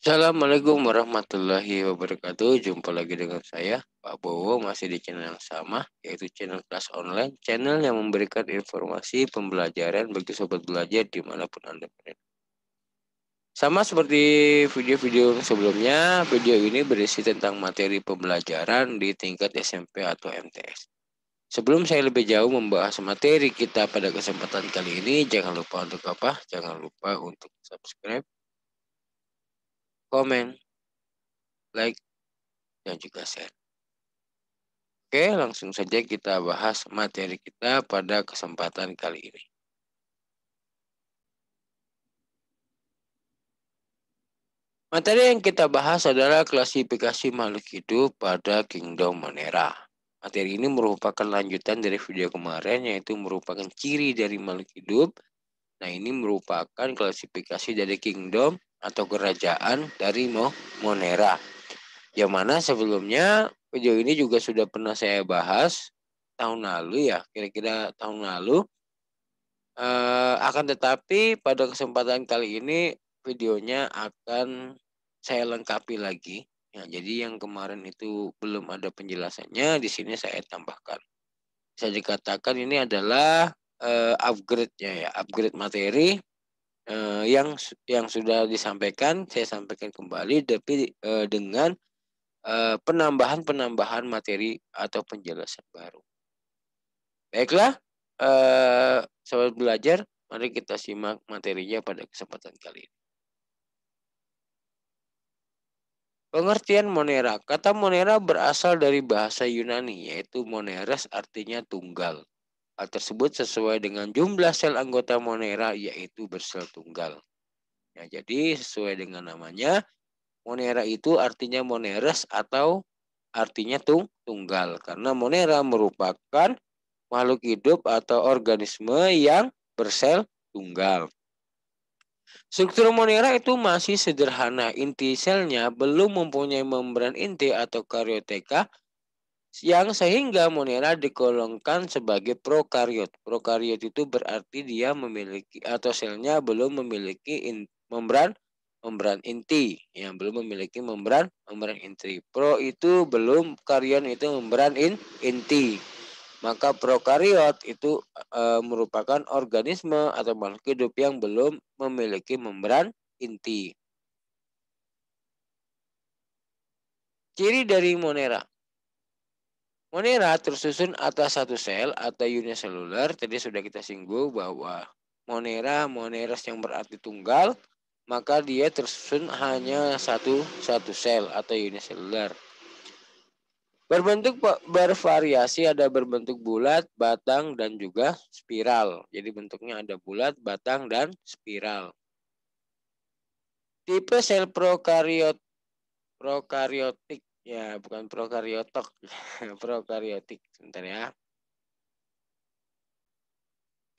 Assalamualaikum warahmatullahi wabarakatuh. Jumpa lagi dengan saya, Pak Bowo, masih di channel yang sama, yaitu channel kelas online, channel yang memberikan informasi pembelajaran bagi sobat belajar dimanapun Anda berada. Sama seperti video-video sebelumnya, video ini berisi tentang materi pembelajaran di tingkat SMP atau MTS. Sebelum saya lebih jauh membahas materi kita pada kesempatan kali ini, jangan lupa untuk apa? Jangan lupa untuk subscribe, komen, like, dan juga share. Oke, langsung saja kita bahas materi kita pada kesempatan kali ini. Materi yang kita bahas adalah klasifikasi makhluk hidup pada Kingdom Monera. Materi ini merupakan lanjutan dari video kemarin, yaitu merupakan ciri dari makhluk hidup. Nah, ini merupakan klasifikasi dari Kingdom atau kerajaan dari Monera. Yang mana sebelumnya video ini juga sudah pernah saya bahas tahun lalu ya, kira-kira tahun lalu. Akan tetapi pada kesempatan kali ini videonya akan saya lengkapi lagi. Ya, jadi yang kemarin itu belum ada penjelasannya, di sini saya tambahkan. Bisa dikatakan ini adalah upgrade-nya ya, upgrade materi yang sudah disampaikan, saya sampaikan kembali, tapi dengan penambahan materi atau penjelasan baru. Baiklah, sobat belajar, mari kita simak materinya pada kesempatan kali ini. Pengertian Monera. Kata Monera berasal dari bahasa Yunani, yaitu Moneres artinya tunggal. Hal tersebut sesuai dengan jumlah sel anggota Monera, yaitu bersel tunggal. Ya, jadi sesuai dengan namanya, Monera itu artinya Moneres atau artinya tunggal. Karena Monera merupakan makhluk hidup atau organisme yang bersel tunggal. Struktur Monera itu masih sederhana. Inti selnya belum mempunyai membran inti atau karioteka yang sehingga Monera digolongkan sebagai prokariot. Prokariot itu berarti dia memiliki atau selnya belum memiliki membran inti, yang belum memiliki membran inti. Pro itu belum, karion itu membran inti. Maka prokariot itu merupakan organisme atau makhluk hidup yang belum memiliki membran inti. Ciri dari Monera. Monera tersusun atas satu sel atau uniselular. Tadi sudah kita singgung bahwa Moneras yang berarti tunggal, maka dia tersusun hanya satu sel atau uniselular. Berbentuk bervariasi, ada berbentuk bulat, batang, dan juga spiral. Jadi bentuknya ada bulat, batang, dan spiral. Tipe sel prokariotik. Ya, bukan prokariotok. Prokariotik. Sebentar ya.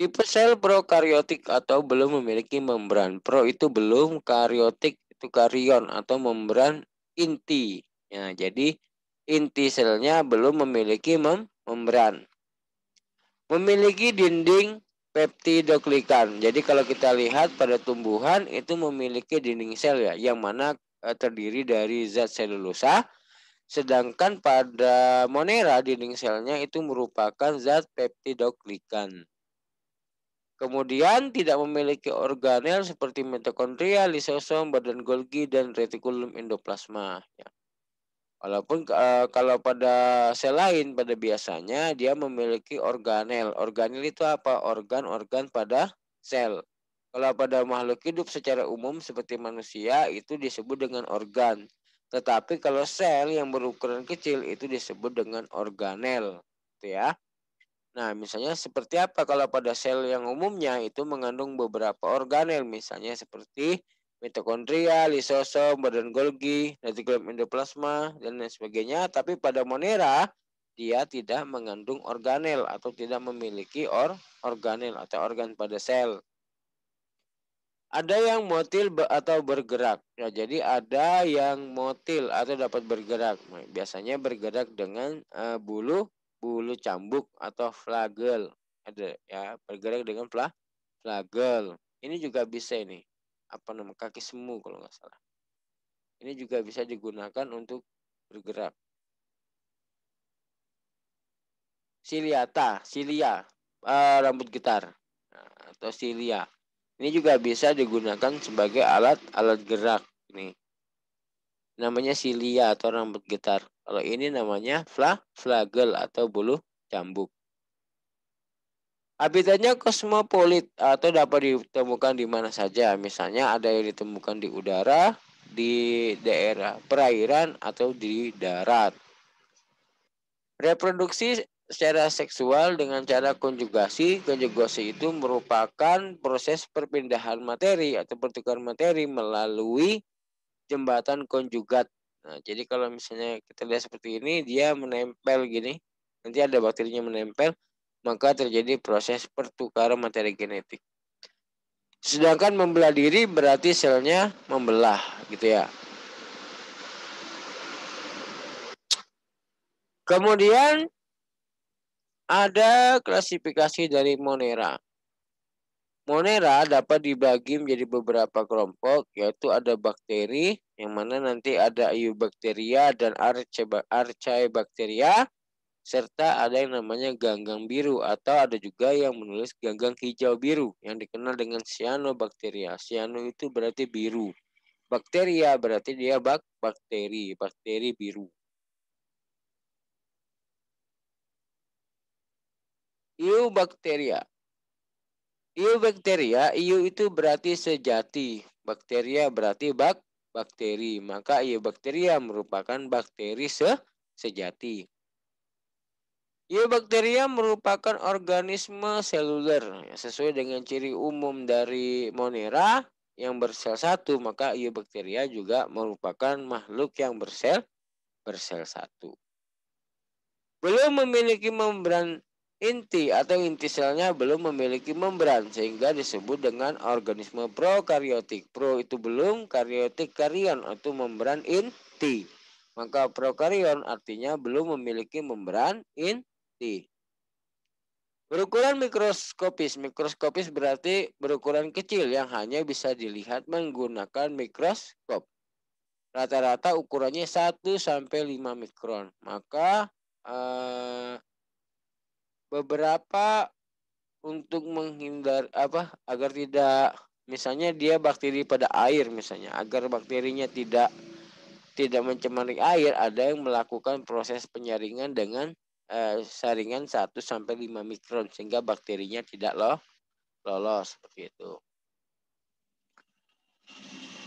Tipe sel prokariotik atau belum memiliki membran. Pro itu belum, kariotik itu karion atau membran inti. Ya, jadi inti selnya belum memiliki membran. Memiliki dinding peptidoglikan. Jadi kalau kita lihat pada tumbuhan itu memiliki dinding sel ya, yang mana terdiri dari zat selulosa. Sedangkan pada Monera dinding selnya itu merupakan zat peptidoglikan. Kemudian tidak memiliki organel seperti mitokondria, lisosom, badan Golgi, dan retikulum endoplasma. Ya. Walaupun kalau pada sel lain pada biasanya dia memiliki organel. Organel itu apa? Organ-organ pada sel. Kalau pada makhluk hidup secara umum seperti manusia itu disebut dengan organ. Tetapi kalau sel yang berukuran kecil itu disebut dengan organel. Gitu ya. Nah, misalnya seperti apa kalau pada sel yang umumnya itu mengandung beberapa organel, misalnya seperti mitokondria, lisosom, badan Golgi, retikulum endoplasma, dan lain sebagainya. Tapi pada Monera, dia tidak mengandung organel atau tidak memiliki organel atau organ pada sel. Ada yang motil atau bergerak. Ya, jadi ada yang motil atau dapat bergerak. Biasanya bergerak dengan bulu cambuk atau flagel. Ada ya, bergerak dengan flagel. Ini juga bisa ini. Apa nama, kaki semu kalau nggak salah. Ini juga bisa digunakan untuk bergerak. Cilia, rambut getar, atau cilia. Ini juga bisa digunakan sebagai alat gerak. Ini namanya cilia atau rambut getar. Kalau ini namanya flagel atau bulu cambuk. Habitatnya kosmopolit atau dapat ditemukan di mana saja. Misalnya ada yang ditemukan di udara, di daerah perairan, atau di darat. Reproduksi secara seksual dengan cara konjugasi. Konjugasi itu merupakan proses perpindahan materi atau pertukaran materi melalui jembatan konjugat. Nah, jadi kalau misalnya kita lihat seperti ini, dia menempel gini. Nanti ada bakterinya menempel, maka terjadi proses pertukaran materi genetik. Sedangkan membelah diri berarti selnya membelah, gitu ya. Kemudian ada klasifikasi dari Monera. Monera dapat dibagi menjadi beberapa kelompok, yaitu ada bakteri, yang mana nanti ada Eubacteria dan Archaebacteria, serta ada yang namanya ganggang biru, atau ada juga yang menulis ganggang hijau biru, yang dikenal dengan Cyanobacteria. Cyano itu berarti biru. Bakteria berarti dia bakteri biru. Eubacteria. Eubacteria, eu itu berarti sejati. Bakteria berarti bakteri. Maka Eubacteria merupakan bakteri sejati. Eubacteria merupakan organisme seluler. Sesuai dengan ciri umum dari Monera yang bersel satu, maka Eubacteria juga merupakan makhluk yang bersel satu. Belum memiliki membran inti atau inti selnya belum memiliki membran, sehingga disebut dengan organisme prokariotik. Pro itu belum, kariotik karion atau membran inti. Maka prokarion artinya belum memiliki membran inti. Berukuran mikroskopis. Mikroskopis berarti berukuran kecil yang hanya bisa dilihat menggunakan mikroskop. Rata-rata ukurannya 1 sampai 5 mikron. Maka beberapa untuk menghindar agar tidak, misalnya dia bakteri pada air, misalnya agar bakterinya tidak mencemari air, ada yang melakukan proses penyaringan dengan saringan 1 sampai 5 mikron sehingga bakterinya tidak lolos seperti itu.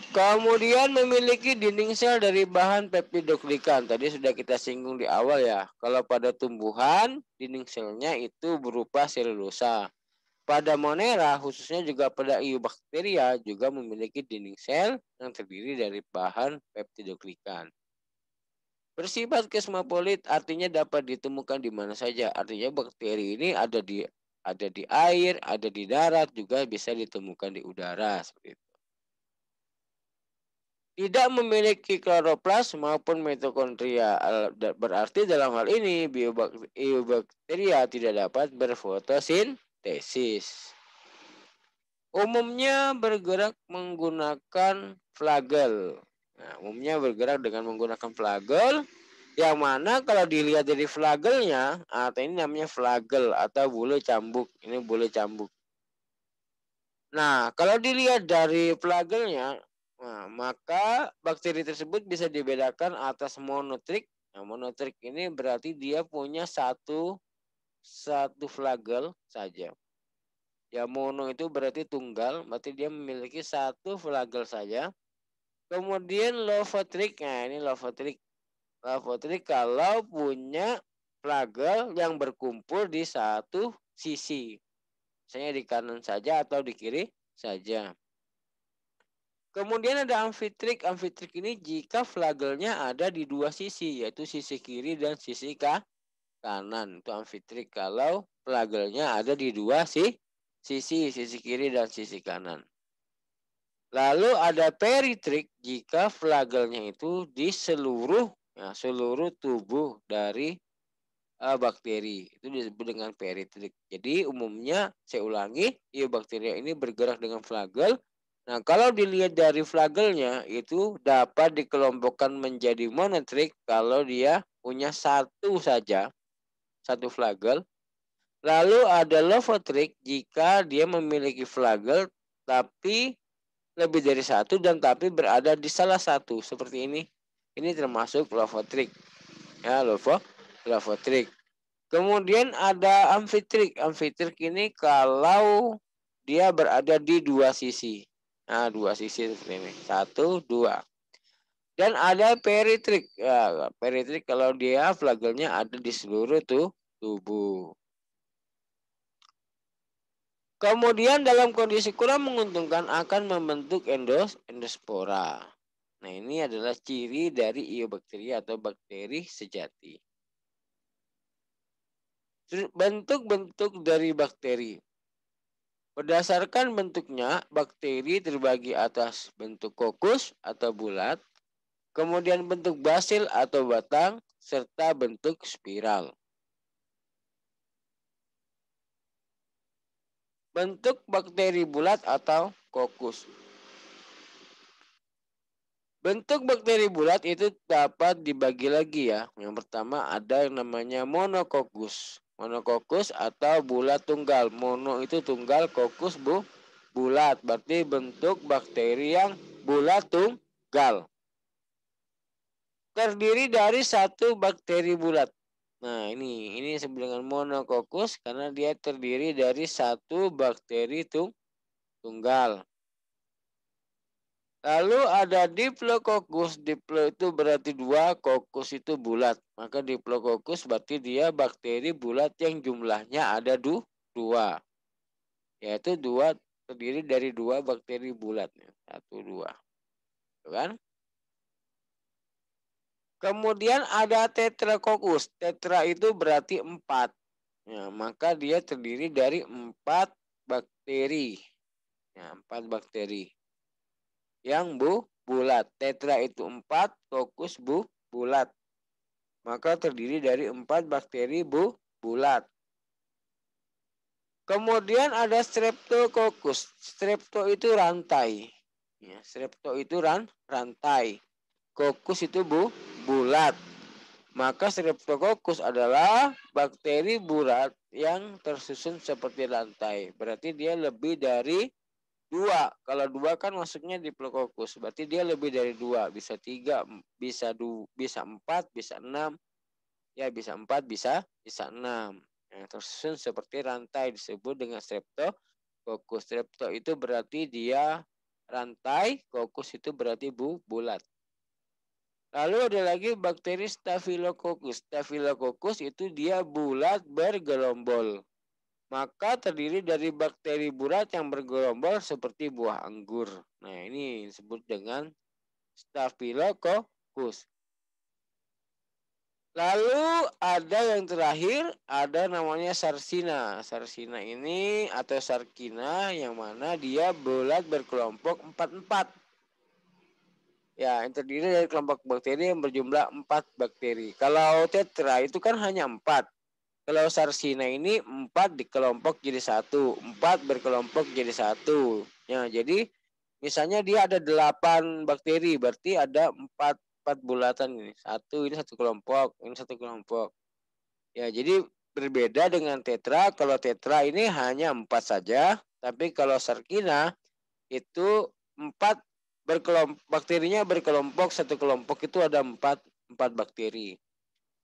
Kemudian memiliki dinding sel dari bahan peptidoglikan. Tadi sudah kita singgung di awal ya. Kalau pada tumbuhan, dinding selnya itu berupa selulosa. Pada Monera, khususnya juga pada Eubacteria, juga memiliki dinding sel yang terdiri dari bahan peptidoglikan. Bersifat kosmopolit artinya dapat ditemukan di mana saja. Artinya bakteri ini ada di air, ada di darat, juga bisa ditemukan di udara seperti itu. Tidak memiliki kloroplas maupun mitokondria. Berarti dalam hal ini Eubacteria tidak dapat berfotosintesis. Umumnya bergerak menggunakan flagel. Nah, umumnya bergerak dengan menggunakan flagel, yang mana kalau dilihat dari flagelnya, atau ini namanya flagel atau bulu cambuk. Ini bulu cambuk. Nah, kalau dilihat dari flagelnya, nah, maka bakteri tersebut bisa dibedakan atas monotrik. Nah, monotrik ini berarti dia punya satu flagel saja. Ya, mono itu berarti tunggal, berarti dia memiliki satu flagel saja. Kemudian lovotrik, nah ini lovotrik. Lovotrik kalau punya flagel yang berkumpul di satu sisi. Misalnya di kanan saja atau di kiri saja. Kemudian ada amfitrik. Amfitrik ini jika flagelnya ada di dua sisi, yaitu sisi kiri dan sisi kanan. Itu amfitrik kalau flagelnya ada di dua sisi kiri dan sisi kanan. Lalu ada peritrik jika flagelnya itu di seluruh tubuh dari bakteri. Itu disebut dengan peritrik. Jadi umumnya saya ulangi, Eubacteria ini bergerak dengan flagel Nah, kalau dilihat dari flagelnya itu dapat dikelompokkan menjadi monotrik kalau dia punya satu saja, satu flagel. Lalu ada lovotrik jika dia memiliki flagel tapi lebih dari satu dan tapi berada di salah satu seperti ini. Ini termasuk lovotrik. Ya, lovotrik. Kemudian ada amfitrik. Amfitrik ini kalau dia berada di dua sisi. Nah, dua sisi seperti ini. Satu, dua. Dan ada peritrik. Ya, peritrik kalau dia flagelnya ada di seluruh tubuh. Kemudian dalam kondisi kurang menguntungkan akan membentuk endospora. Nah, ini adalah ciri dari iobakteri atau bakteri sejati. Bentuk-bentuk dari bakteri. Berdasarkan bentuknya, bakteri terbagi atas bentuk kokus atau bulat, kemudian bentuk basil atau batang, serta bentuk spiral. Bentuk bakteri bulat atau kokus. Bentuk bakteri bulat itu dapat dibagi lagi ya. Yang pertama ada yang namanya monokokus. Monokokus atau bulat tunggal. Mono itu tunggal, kokus bulat. Berarti bentuk bakteri yang bulat tunggal. Terdiri dari satu bakteri bulat. Nah, ini disebut dengan monokokus karena dia terdiri dari satu bakteri tunggal. Lalu ada diplococcus. Diplo itu berarti dua, kokus itu bulat. Maka diplococcus berarti dia bakteri bulat yang jumlahnya ada dua. Yaitu dua terdiri dari dua bakteri bulat. Satu, dua. Kan? Kemudian ada tetracoccus. Tetra itu berarti empat. Ya, maka dia terdiri dari empat bakteri. Ya, empat bakteri. Yang bulat. Tetra itu empat, coccus bulat. Maka terdiri dari empat bakteri bulat. Kemudian ada streptococcus. Strepto itu rantai. Ya, strepto itu rantai. Coccus itu bulat. Maka streptococcus adalah bakteri bulat yang tersusun seperti rantai. Berarti dia lebih dari dua. Kalau dua kan masuknya diplococcus. Berarti dia lebih dari dua. Bisa tiga, bisa empat, bisa enam. Ya bisa empat, bisa enam. Tersusun seperti rantai disebut dengan streptococcus. Strepto itu berarti dia rantai, coccus itu berarti bulat. Lalu ada lagi bakteri Staphylococcus. Staphylococcus itu dia bulat bergerombol. Maka terdiri dari bakteri bulat yang bergerombol seperti buah anggur. Nah, ini disebut dengan Staphylococcus. Lalu ada yang terakhir, ada namanya Sarsina. Sarsina ini atau Sarkina yang mana dia bulat berkelompok 4-4. Ya, yang terdiri dari kelompok bakteri yang berjumlah 4 bakteri. Kalau tetra itu kan hanya 4. Kalau Sarsina ini 4 dikelompok jadi 1. 4 berkelompok jadi 1. Ya, jadi misalnya dia ada 8 bakteri, berarti ada 4 bulatan ini. Ini satu kelompok, ini satu kelompok. Ya, jadi berbeda dengan tetra. Kalau tetra ini hanya 4 saja, tapi kalau Sarkina itu 4 bakterinya berkelompok, satu kelompok itu ada 4 bakteri.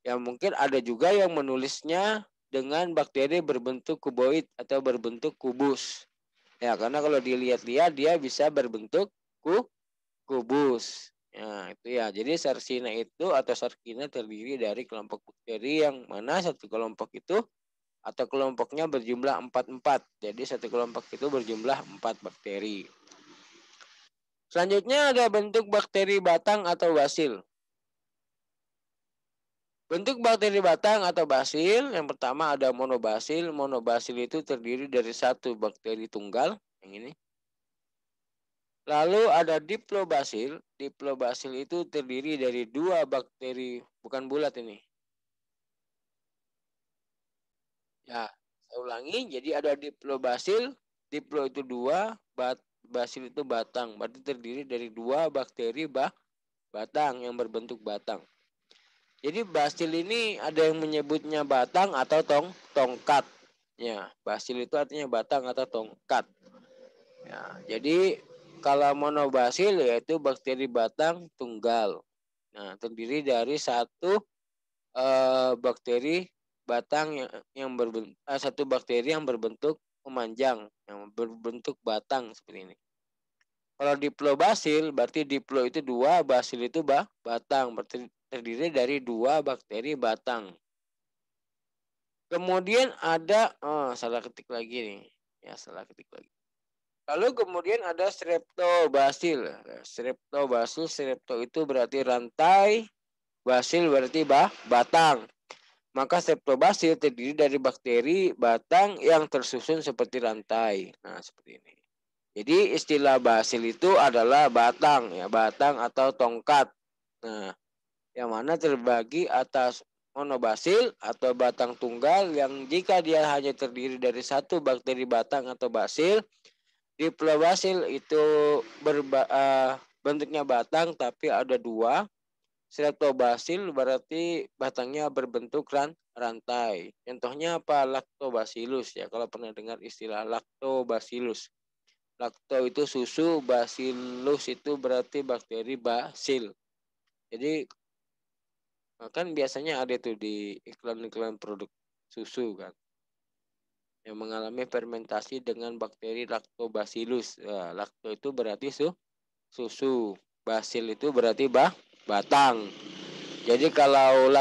Ya mungkin ada juga yang menulisnya dengan bakteri berbentuk kuboid atau berbentuk kubus. Ya karena kalau dilihat-lihat dia bisa berbentuk kubus. Ya itu ya. Jadi Sarsina itu atau Sarkina terdiri dari kelompok bakteri yang mana satu kelompok itu atau kelompoknya berjumlah 4-4. Jadi satu kelompok itu berjumlah 4 bakteri. Selanjutnya ada bentuk bakteri batang atau basil. Bentuk bakteri batang atau basil, yang pertama ada monobasil. Monobasil itu terdiri dari satu bakteri tunggal, yang ini. Lalu ada diplobasil. Diplobasil itu terdiri dari dua bakteri, bukan bulat ini. Ya, saya ulangi. Jadi ada diplobasil. Diplo itu dua, basil itu batang. Berarti terdiri dari 2 bakteri batang yang berbentuk batang. Jadi basil ini ada yang menyebutnya batang atau tongkat. Ya, basil itu artinya batang atau tongkat. Ya, jadi kalau monobasil yaitu bakteri batang tunggal. Nah, terdiri dari bakteri batang satu bakteri yang berbentuk memanjang, yang berbentuk batang seperti ini. Kalau diplobasil berarti diplo itu 2, basil itu batang, berarti terdiri dari 2 bakteri batang. Kemudian ada salah ketik lagi nih. Ya, salah ketik lagi. Lalu kemudian ada streptobasil. Strepto itu berarti rantai, basil berarti batang. Maka streptobasil terdiri dari bakteri batang yang tersusun seperti rantai. Nah, seperti ini. Jadi istilah basil itu adalah batang, ya, batang atau tongkat. Nah, yang mana terbagi atas monobasil atau batang tunggal yang jika dia hanya terdiri dari 1 bakteri batang atau basil. Diplobasil itu bentuknya batang tapi ada 2. Streptobasil berarti batangnya berbentuk rantai. Contohnya apa? Lactobacillus, ya, kalau pernah dengar istilah lactobacillus. Lacto itu susu, bacillus itu berarti bakteri basil. Jadi kan biasanya ada tuh di iklan-iklan produk susu kan, yang mengalami fermentasi dengan bakteri lactobacillus. Lacto itu berarti susu, basil itu berarti batang. Jadi kalau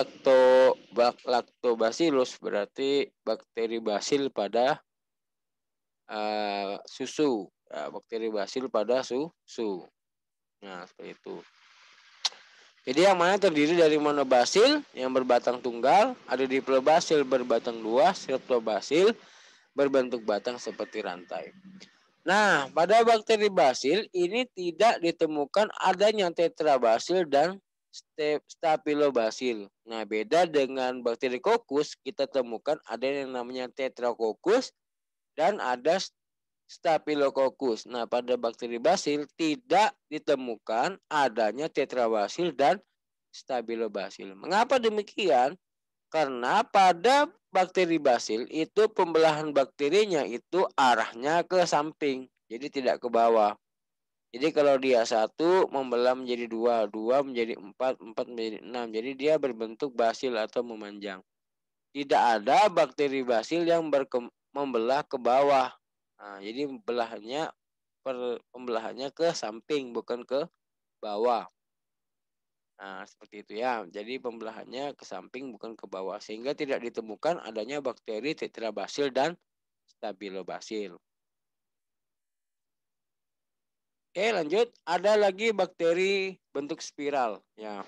lactobacillus berarti bakteri basil pada susu, bakteri basil pada susu. Nah, seperti itu. Jadi yang mana terdiri dari monobasil yang berbatang tunggal, ada diplobasil berbatang 2, streptobasil berbentuk batang seperti rantai. Nah, pada bakteri basil ini tidak ditemukan adanya tetrabasil dan staphylobasil. Nah, beda dengan bakteri kokus, kita temukan ada yang namanya tetrakokus dan ada staphylococcus. Nah, pada bakteri basil tidak ditemukan adanya tetrabasil dan staphylobasil. Mengapa demikian? Karena pada bakteri basil itu pembelahan bakterinya itu arahnya ke samping, jadi tidak ke bawah. Jadi kalau dia 1 membelah menjadi 2, 2 menjadi 4, 4 menjadi 6. Jadi dia berbentuk basil atau memanjang. Tidak ada bakteri basil yang membelah ke bawah. Nah, jadi pembelahannya ke samping bukan ke bawah. Nah, seperti itu ya. Jadi pembelahannya ke samping bukan ke bawah sehingga tidak ditemukan adanya bakteri tetrabasil dan staphylobasil. Oke, lanjut. Ada lagi bakteri bentuk spiral, ya.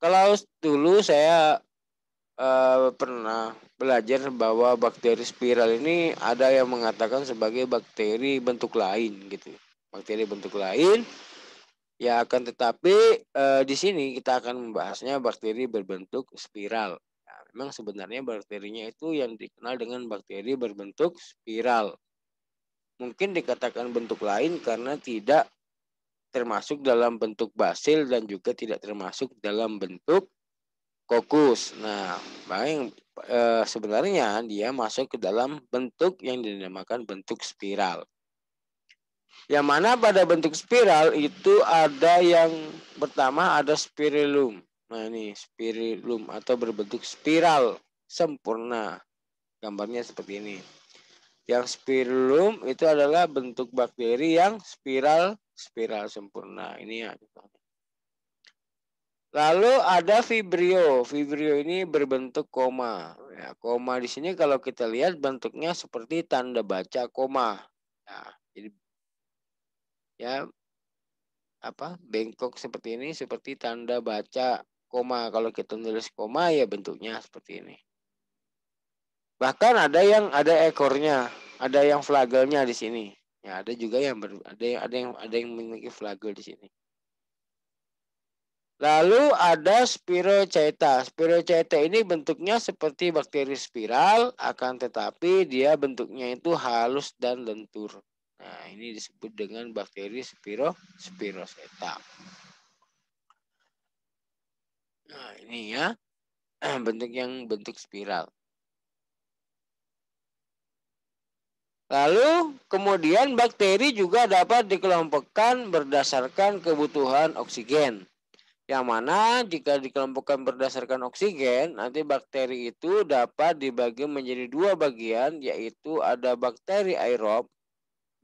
Kalau dulu saya pernah belajar bahwa bakteri spiral ini ada yang mengatakan sebagai bakteri bentuk lain gitu. Bakteri bentuk lain. Ya, akan tetapi di sini kita akan membahasnya bakteri berbentuk spiral. Ya, memang sebenarnya bakterinya itu yang dikenal dengan bakteri berbentuk spiral. Mungkin dikatakan bentuk lain karena tidak termasuk dalam bentuk basil dan juga tidak termasuk dalam bentuk kokus. Nah, sebenarnya dia masuk ke dalam bentuk yang dinamakan bentuk spiral. Yang mana pada bentuk spiral itu ada yang pertama ada spirillum. Nah, ini spirillum atau berbentuk spiral sempurna. Gambarnya seperti ini. Yang spirillum itu adalah bentuk bakteri yang spiral sempurna. Ini ya. Lalu ada vibrio. Vibrio ini berbentuk koma. Ya, koma di sini kalau kita lihat bentuknya seperti tanda baca koma. Ya, jadi ya bengkok seperti ini seperti tanda baca koma. Kalau kita nulis koma ya bentuknya seperti ini. Bahkan ada ekornya, ada yang flagelnya di sini. Ya, ada juga yang ada yang memiliki flagel di sini. Lalu ada Spirochaeta. Spirochaeta ini bentuknya seperti bakteri spiral, akan tetapi dia bentuknya itu halus dan lentur. Nah, ini disebut dengan bakteri Spiroseta. Nah, ini ya bentuk spiral. Lalu kemudian bakteri juga dapat dikelompokkan berdasarkan kebutuhan oksigen. Yang mana jika dikelompokkan berdasarkan oksigen, nanti bakteri itu dapat dibagi menjadi dua bagian, yaitu ada bakteri aerob,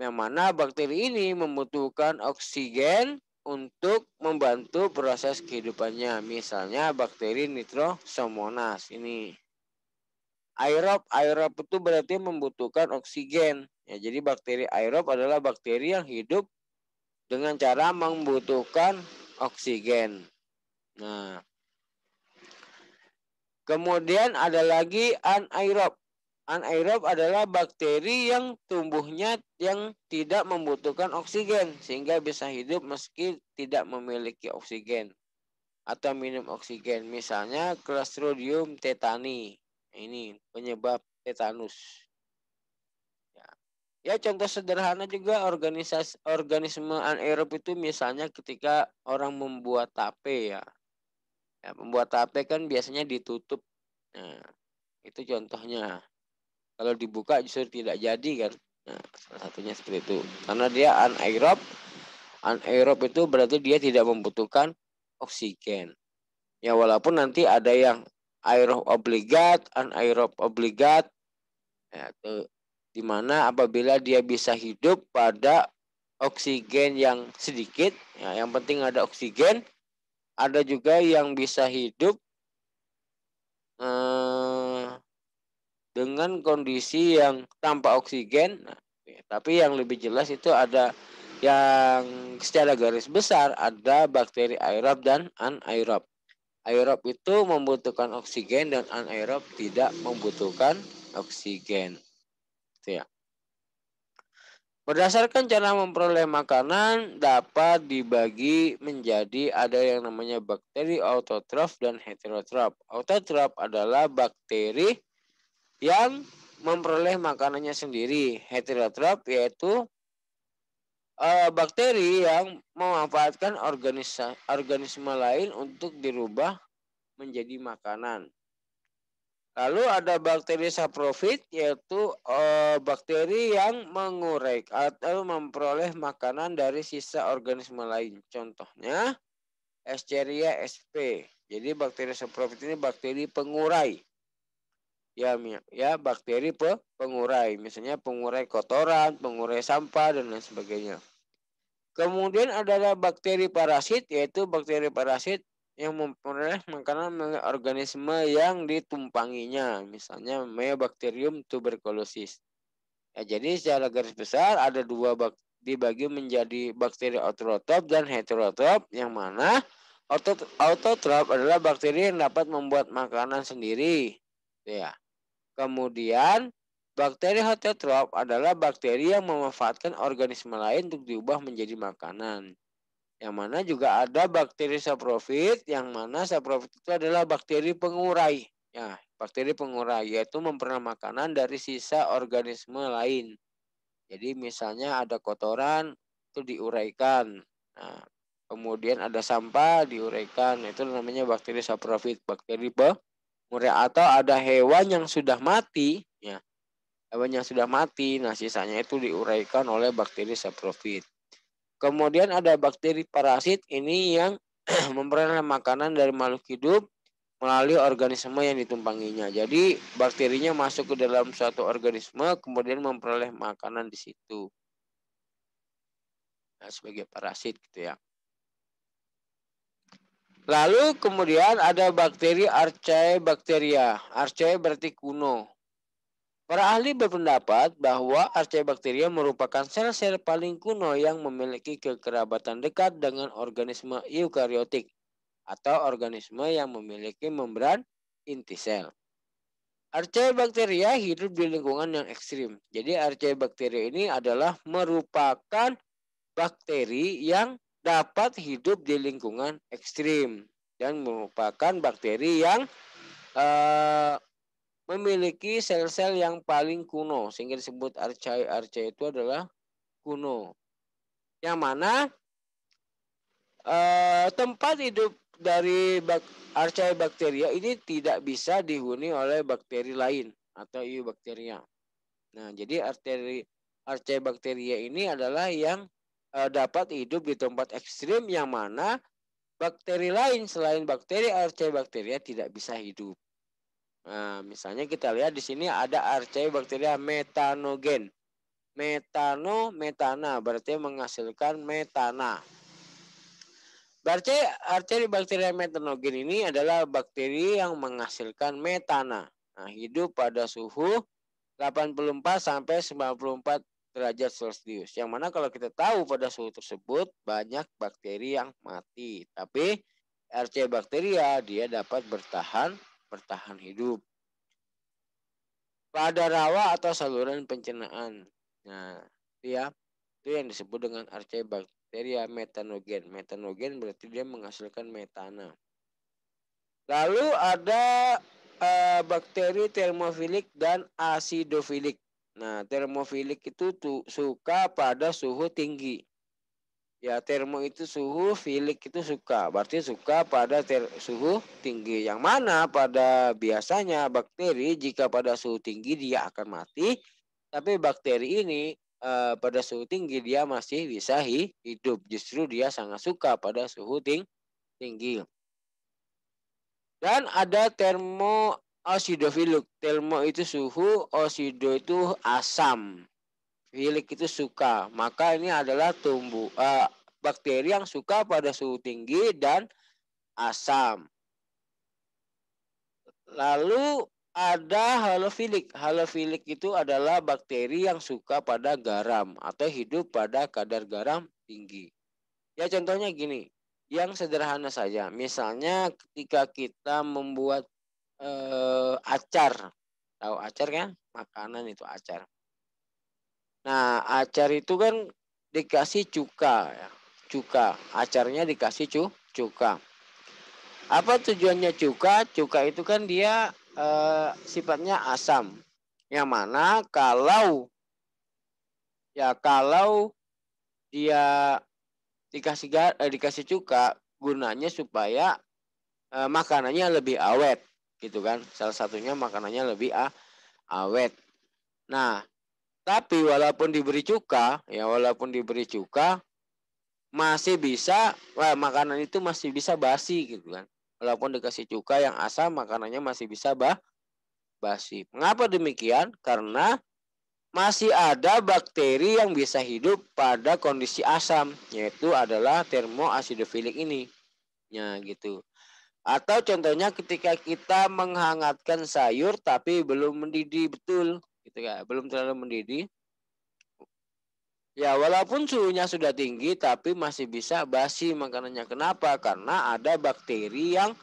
yang mana bakteri ini membutuhkan oksigen untuk membantu proses kehidupannya. Misalnya bakteri Nitrosomonas ini. Aerob itu berarti membutuhkan oksigen. Ya, jadi bakteri aerob adalah bakteri yang hidup dengan cara membutuhkan oksigen. Nah, kemudian ada lagi anaerob. Anaerob adalah bakteri yang tumbuhnya yang tidak membutuhkan oksigen sehingga bisa hidup meski tidak memiliki oksigen atau minum oksigen. Misalnya Clostridium tetani. Ini penyebab tetanus. Ya, contoh sederhana juga organisme anaerob itu misalnya ketika orang membuat tape ya. Ya, membuat tape kan biasanya ditutup. Nah, itu contohnya. Kalau dibuka justru tidak jadi kan. Nah, salah satunya seperti itu. Karena dia anaerob. Anaerob itu berarti dia tidak membutuhkan oksigen. Ya, walaupun nanti ada yang aerob obligat, anaerob obligat. Ya, itu dimana apabila dia bisa hidup pada oksigen yang sedikit, ya, yang penting ada oksigen. Ada juga yang bisa hidup dengan kondisi yang tanpa oksigen. Nah, tapi yang lebih jelas itu ada yang secara garis besar ada bakteri aerob dan anaerob. Aerob itu membutuhkan oksigen dan anaerob tidak membutuhkan oksigen. Itu ya. Berdasarkan cara memperoleh makanan dapat dibagi menjadi ada yang namanya bakteri autotrof dan heterotrof. Autotrof adalah bakteri yang memperoleh makanannya sendiri. Heterotrof yaitu bakteri yang memanfaatkan organisme lain untuk dirubah menjadi makanan. Lalu ada bakteri saprofit yaitu bakteri yang mengurai atau memperoleh makanan dari sisa organisme lain. Contohnya Escherichia sp. Jadi bakteri saprofit ini bakteri pengurai. Ya bakteri pengurai. Misalnya pengurai kotoran, pengurai sampah dan lain sebagainya. Kemudian adalah bakteri parasit yaitu bakteri parasit yang memperoleh makanan organisme yang ditumpanginya, misalnya Mycobacterium tuberculosis. Ya, jadi secara garis besar ada dua dibagi menjadi bakteri autotrof dan heterotrof, yang mana autotrof adalah bakteri yang dapat membuat makanan sendiri. Ya. Kemudian bakteri heterotrof adalah bakteri yang memanfaatkan organisme lain untuk diubah menjadi makanan. Yang mana juga ada bakteri saprofit, yang mana saprofit itu adalah bakteri pengurai. Ya, bakteri pengurai yaitu memperoleh makanan dari sisa organisme lain. Jadi misalnya ada kotoran itu diuraikan. Nah, kemudian ada sampah diuraikan. Itu namanya bakteri saprofit, bakteri pengurai. Atau ada hewan yang sudah mati, ya. Hewan yang sudah mati, nah sisanya itu diuraikan oleh bakteri saprofit. Kemudian ada bakteri parasit, ini yang memperoleh makanan dari makhluk hidup melalui organisme yang ditumpanginya. Jadi bakterinya masuk ke dalam suatu organisme kemudian memperoleh makanan di situ. Nah, sebagai parasit gitu ya. Lalu kemudian ada bakteri Archaebacteria. Archaea berarti kuno. Para ahli berpendapat bahwa Archaebacteria merupakan sel-sel paling kuno yang memiliki kekerabatan dekat dengan organisme eukariotik atau organisme yang memiliki membran inti sel. Archaebacteria hidup di lingkungan yang ekstrim. Jadi Archaebacteria ini adalah merupakan bakteri yang dapat hidup di lingkungan ekstrim dan merupakan bakteri yang memiliki sel-sel yang paling kuno sehingga disebut Archaea. Archaea itu adalah kuno. Yang mana tempat hidup dari Archaebacteria ini tidak bisa dihuni oleh bakteri lain atau eubacteria. Nah, jadi Archaebacteria ini adalah yang dapat hidup di tempat ekstrim yang mana bakteri lain selain bakteri Archaebacteria tidak bisa hidup. Nah, misalnya kita lihat di sini ada Archaebacteria metanogen. Metana berarti menghasilkan metana. Archaebacteria metanogen ini adalah bakteri yang menghasilkan metana. Nah, hidup pada suhu 84 sampai 94 derajat Celcius. Yang mana kalau kita tahu pada suhu tersebut banyak bakteri yang mati. Tapi Archaebacteria dia dapat bertahan hidup. Pada rawa atau saluran pencernaan. Nah, itu yang disebut dengan Archaebacteria metanogen. Metanogen berarti dia menghasilkan metana. Lalu ada bakteri termofilik dan asidofilik. Nah, termofilik itu suka pada suhu tinggi. Ya, termo itu suhu, filik itu suka. Berarti suka pada suhu tinggi. Yang mana pada biasanya bakteri jika pada suhu tinggi dia akan mati. Tapi bakteri ini pada suhu tinggi dia masih bisa hidup. Justru dia sangat suka pada suhu tinggi. Dan ada termoasidofiluk. Termo itu suhu, osido itu asam. Filik itu suka. Maka ini adalah bakteri yang suka pada suhu tinggi dan asam. Lalu ada halofilik. Halofilik itu adalah bakteri yang suka pada garam atau hidup pada kadar garam tinggi. Ya contohnya gini. Yang sederhana saja, misalnya ketika kita membuat acar, tahu acar kan? Makanan itu acar. Nah, acar itu kan dikasih cuka, ya. Cuka, acarnya dikasih cuka. Apa tujuannya cuka? Cuka itu kan dia sifatnya asam. Yang mana kalau dia dikasih cuka gunanya supaya makanannya lebih awet gitu kan. Salah satunya makanannya lebih awet. Nah, tapi walaupun diberi cuka masih bisa makanan itu masih bisa basi gitu kan. Walaupun dikasih cuka yang asam makanannya masih bisa basi. Mengapa demikian? Karena masih ada bakteri yang bisa hidup pada kondisi asam, yaitu adalah termoasidofilik ini. Ya, gitu. Atau contohnya ketika kita menghangatkan sayur tapi belum mendidih betul, gitu kan, belum terlalu mendidih. Ya, walaupun suhunya sudah tinggi tapi masih bisa basi makanannya. Kenapa? Karena ada bakteri yang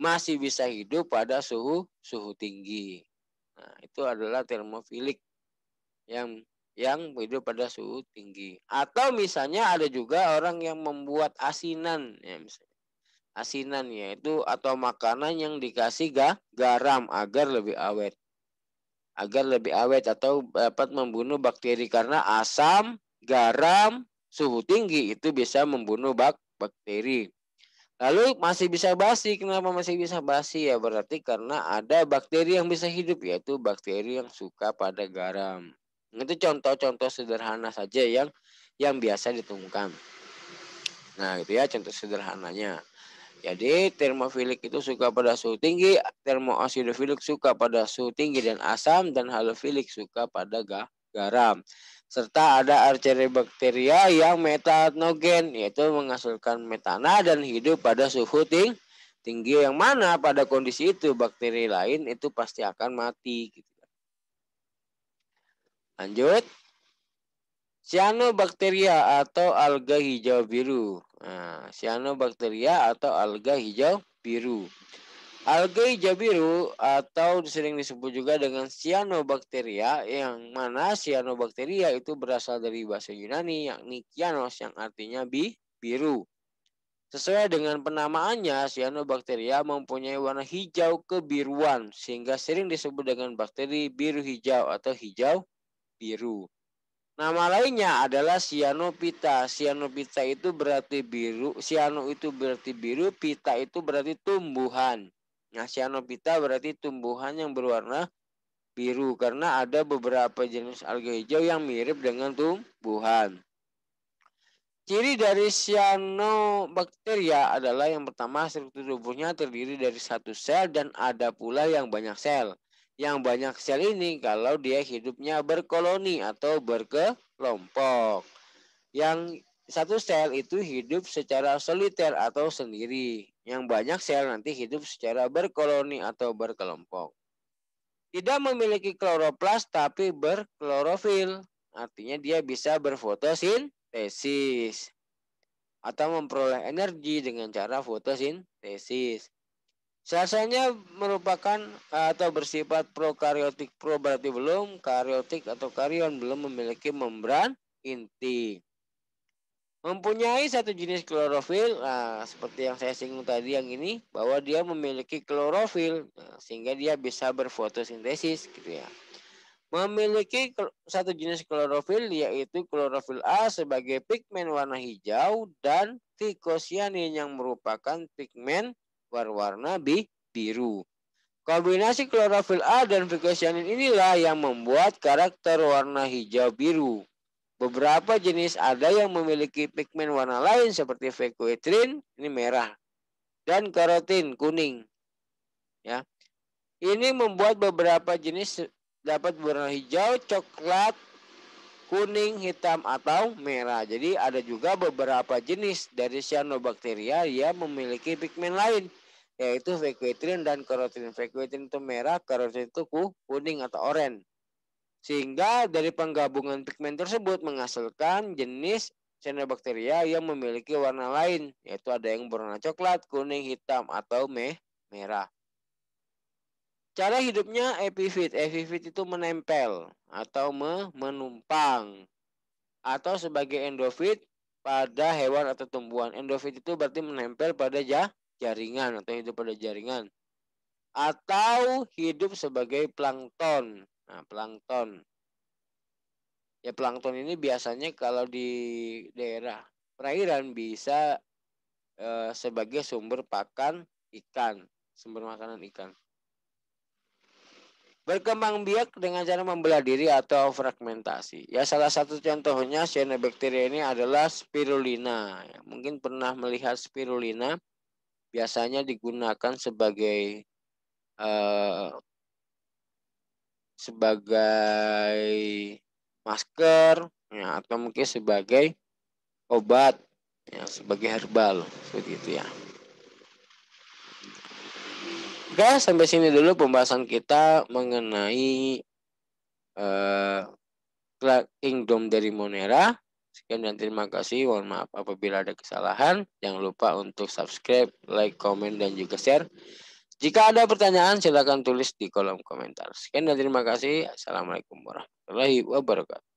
masih bisa hidup pada suhu tinggi. Nah, itu adalah termofilik yang hidup pada suhu tinggi. Atau misalnya ada juga orang yang membuat asinan, ya misalnya. Asinan yaitu atau makanan yang dikasih garam agar lebih awet. Atau dapat membunuh bakteri karena asam, garam, suhu tinggi itu bisa membunuh bakteri. Lalu masih bisa basi. Kenapa masih bisa basi? Ya berarti karena ada bakteri yang bisa hidup, yaitu bakteri yang suka pada garam. Itu contoh-contoh sederhana saja yang biasa ditemukan. Nah, itu ya contoh sederhananya. Jadi termofilik itu suka pada suhu tinggi, termoasidofilik suka pada suhu tinggi dan asam, dan halofilik suka pada garam. Serta ada Archaebacteria yang metanogen, yaitu menghasilkan metana dan hidup pada suhu tinggi, yang mana pada kondisi itu bakteri lain itu pasti akan mati. Lanjut. Cyanobacteria atau alga hijau biru. Nah, cyanobacteria atau alga hijau biru. Alga hijau biru atau sering disebut juga dengan cyanobacteria, yang mana cyanobacteria itu berasal dari bahasa Yunani yakni cyanos yang artinya biru. Sesuai dengan penamaannya, cyanobacteria mempunyai warna hijau kebiruan sehingga sering disebut dengan bakteri biru hijau atau hijau biru. Nama lainnya adalah cyanophyta. Cyanophyta itu berarti biru, cyano itu berarti biru, phyta itu berarti tumbuhan. Nah, cyanophyta berarti tumbuhan yang berwarna biru karena ada beberapa jenis alga hijau yang mirip dengan tumbuhan. Ciri dari cyanobacteria adalah yang pertama struktur tubuhnya terdiri dari satu sel dan ada pula yang banyak sel. Yang banyak sel ini kalau dia hidupnya berkoloni atau berkelompok. Yang satu sel itu hidup secara soliter atau sendiri. Yang banyak sel nanti hidup secara berkoloni atau berkelompok. Tidak memiliki kloroplas tapi berklorofil. Artinya dia bisa berfotosintesis atau memperoleh energi dengan cara fotosintesis. Sel-selnya merupakan atau bersifat prokaryotik. Pro berarti belum, karyotik atau karyon belum memiliki membran inti. Mempunyai satu jenis klorofil, seperti yang saya singgung tadi yang ini, bahwa dia memiliki klorofil, sehingga dia bisa berfotosintesis gitu ya. Memiliki satu jenis klorofil yaitu klorofil A sebagai pigmen warna hijau dan vicocyanin yang merupakan pigmen berwarna biru. Kombinasi klorofil A dan vicocyanin inilah yang membuat karakter warna hijau biru. Beberapa jenis ada yang memiliki pigmen warna lain seperti phycoerythrin, ini merah, dan karotin kuning. Ya. Ini membuat beberapa jenis dapat berwarna hijau, coklat, kuning, hitam, atau merah. Jadi ada juga beberapa jenis dari cyanobacteria yang memiliki pigmen lain, yaitu phycoerythrin dan karotin. Phycoerythrin itu merah, karotin itu kuning atau oranye. Sehingga dari penggabungan pigmen tersebut menghasilkan jenis cyanobacteria yang memiliki warna lain, yaitu ada yang berwarna coklat, kuning, hitam, atau merah. Cara hidupnya epifit. Epifit itu menempel atau menumpang. Atau sebagai endofit pada hewan atau tumbuhan. Endofit itu berarti menempel pada jaringan atau hidup pada jaringan. Atau hidup sebagai plankton. Nah, plankton. Ya, plankton ini biasanya kalau di daerah perairan bisa sebagai sumber pakan ikan, sumber makanan ikan. Berkembang biak dengan cara membelah diri atau fragmentasi. Ya, salah satu contohnya cyanobacteria ini adalah spirulina. Ya, mungkin pernah melihat spirulina. Biasanya digunakan sebagai masker, ya, atau mungkin sebagai obat, ya, sebagai herbal, seperti itu ya. Oke, sampai sini dulu pembahasan kita mengenai Kingdom dari Monera. Sekian dan terima kasih. Mohon maaf apabila ada kesalahan. Jangan lupa untuk subscribe, like, komen, dan juga share. Jika ada pertanyaan, silakan tulis di kolom komentar. Sekian dan terima kasih. Assalamualaikum warahmatullahi wabarakatuh.